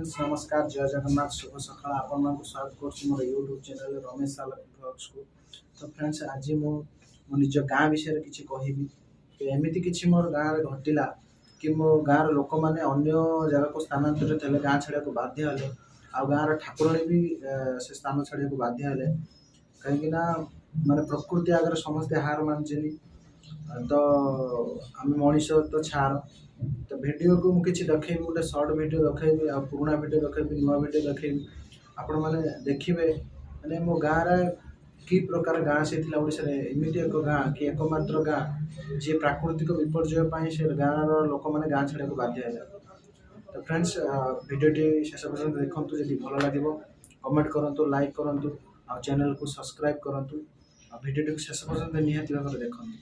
Friends नमस्कार जय जगन्नाथ शुभ सकाळ आपण मानक स्वागत करछु मोर यूट्यूब चैनल रमेश साल ब्लॉग्स को। तो फ्रेंड्स आज मो निज गाँ विषय रे किछि कहिबी। एमिति किछि मोर गाँ रे घटिला कि मो गाँ रे लोक माने अन्य जगह को स्थानांतरित हेले गाँ छाड़िया को बाध्य हेले आ गाँ रे ठाकुराणी भी से स्थान छाड़िया को बाध्य हेले कहीं ना माने प्रकृति आगे समस्त हार मानछेनी। तो आम मनीष तो छाड़ तो वीडियो को मुझे देखेबी गोटे सर्ट वीडियो देखेबी आ पुराना वीडियो देखेबी नुआ वीडियो देखेबी आपण मैंने देखिए मैंने मो गाँव कि प्रकार गाँ से ओडिशा रे एमिति एक गाँ कि एकमात्र गाँ जी प्राकृतिक विपर्यय से गाँव लोक मैंने गाँ छाड़ा को बाध्य है। तो फ्रेंड्स वीडियोटी शेष पर्यंत देखूँ जब भल लगे कमेंट करूँ लाइक करूँ आ चैनल को सब्सक्राइब करूँ वीडियो शेष पर्यंत निहाती भाव देखूँ।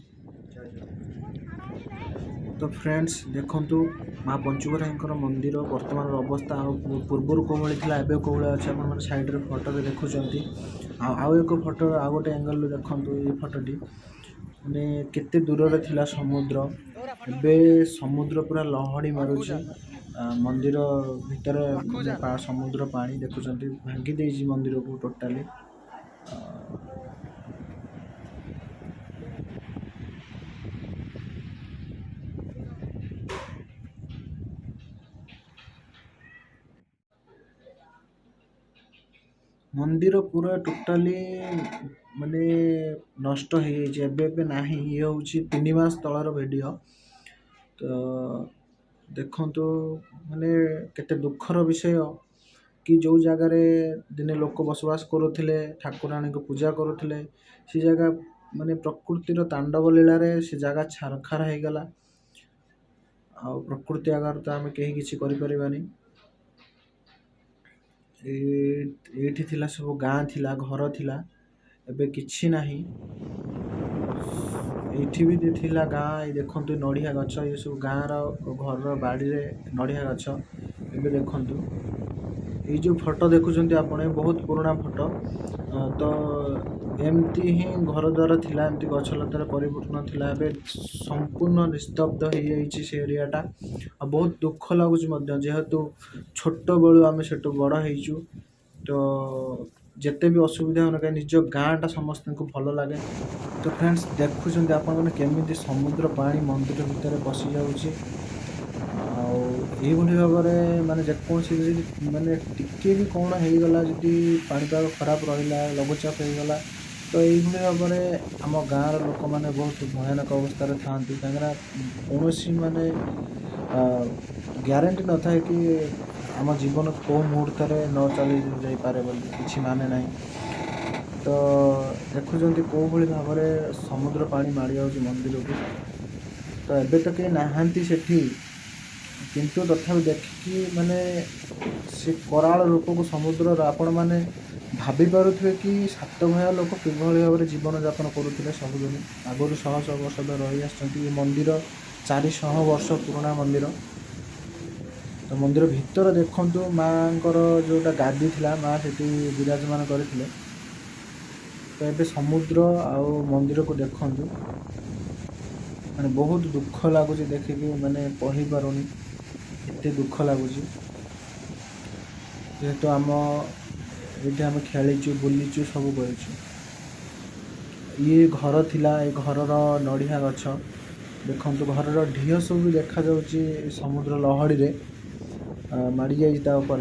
तो फ्रेंड्स देखंतु माँ पंचुगराईंकर मंदिर वर्तमान अवस्था पूर्वर कौन थी एवं कौन अच्छे आप साइड रे फोटो देखुं आउ एक फोटो आउ गोटे एंगल देखंतु ये फोटोटी माने केते दूर रे थिला समुद्र एबे समुद्र पूरा लहड़ी मारुची मंदिर भितर समुद्र पानी देखुंत भांगी देजी मंदिर को टोटाली। मंदिर पूरा टोटाली माने नष्ट हो नहीं ये हूँ 3 मास तलर वीडियो। तो देखंतु माने केते दुखर विषय कि जो जगार दिने लोक बसवास करुले ठाकुराणी को पूजा करुले से जगह माने प्रकृतिर तांडव लीला रे से जगह छारखार हो गला आ प्रकृति आगार तो आम कहीं किसी करें। एठी थिला सब गाँ थिला घर थिला एबे किछि नाही एठी भी थिला गाँ देखंतु नड़िया गछ ये सब गाँ रो घर बाड़ी रे नड़िया गछ एबे देखंतु ये जो फोटो देखुचंती आपने बहुत पुराना फोटो। तो एमती ही घर द्वार थिला एमती गछ लतार परिपूर्ण थिला एबे संपूर्ण निस्तब्ध हो जाइछि से एरियाटा आ बहुत दुख लागुच मध्य जेहेतु छोट बेलू आम सेटू बड़ होइछु। तो जिते भी असुविधा होना कहीं निज गाँटा समस्त को भल लगे। तो फ्रेंड्स देखुं आपण मैंने केमी समुद्र पानी मंदिर भितर पशि जाऊँगी आईभली भाव में माने जेकोसी माने टिके भी कौन होगला जदि पानीपाग खराब रहा लघुचाप होगला तो यही भाव में आम गाँव लोक मैंने बहुत भयानक अवस्था था कहीं माने ग्यारंटी न था कि आम जीवन कौ मुहूर्त न चली जापे कि माने ना। तो देखुं कौ भाई भाव में समुद्र पानी माड़ी जाऊँगी मंदिर को। तो एबे तो कहीं नहांती सेठी किंतु तथापि देखिकी माने से कराल रूप को समुद्र आपण मैंने भाभी पारुथे कि सात भया लोक किभली भाव में जीवन यापन करुले सबुदिन आगुरी 100 वर्ष रही आसछंती। मंदिर 400 वर्ष पुराना मंदिर। तो मंदिर भितर देखंतु माँकर जोटा गादी थिला माँ से विराजमान करथिले। तो एबे समुद्र आउ मंदिर को देखंतु माने बहुत दुख लगुच देखिकी माने कहि पारुनी एते दुख लगुच जेहेतु आम ये आम खेलीचु बुलीचु सब करूँ। ये घर थिला ये घर नड़िया गछ देखंतु घर ढीह सब भी देखा जाउची समुद्र लहड़ी रे माड़ी जाइछि ता ऊपर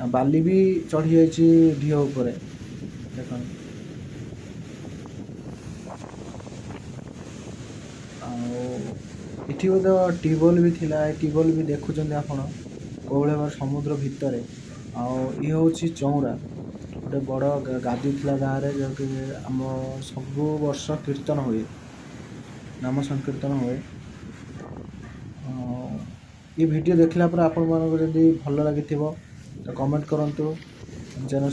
बाली भी चढ़ी जाइछि ढीह ऊपर देखो। इठी गोटे ट्यूबवेल भी थिला ट्यूबवेल भी देखुचंदी आपण कोले भाव समुद्र भितर ये हूँ चौरा गोटे बड़ गादी थिला गाँव में जो कि आम सब वर्ष कीर्तन हुए नाम संकीर्तन हुए। ये वीडियो देखला पर आपण मानको जदि भल लगी तो कमेंट करंतु चैनल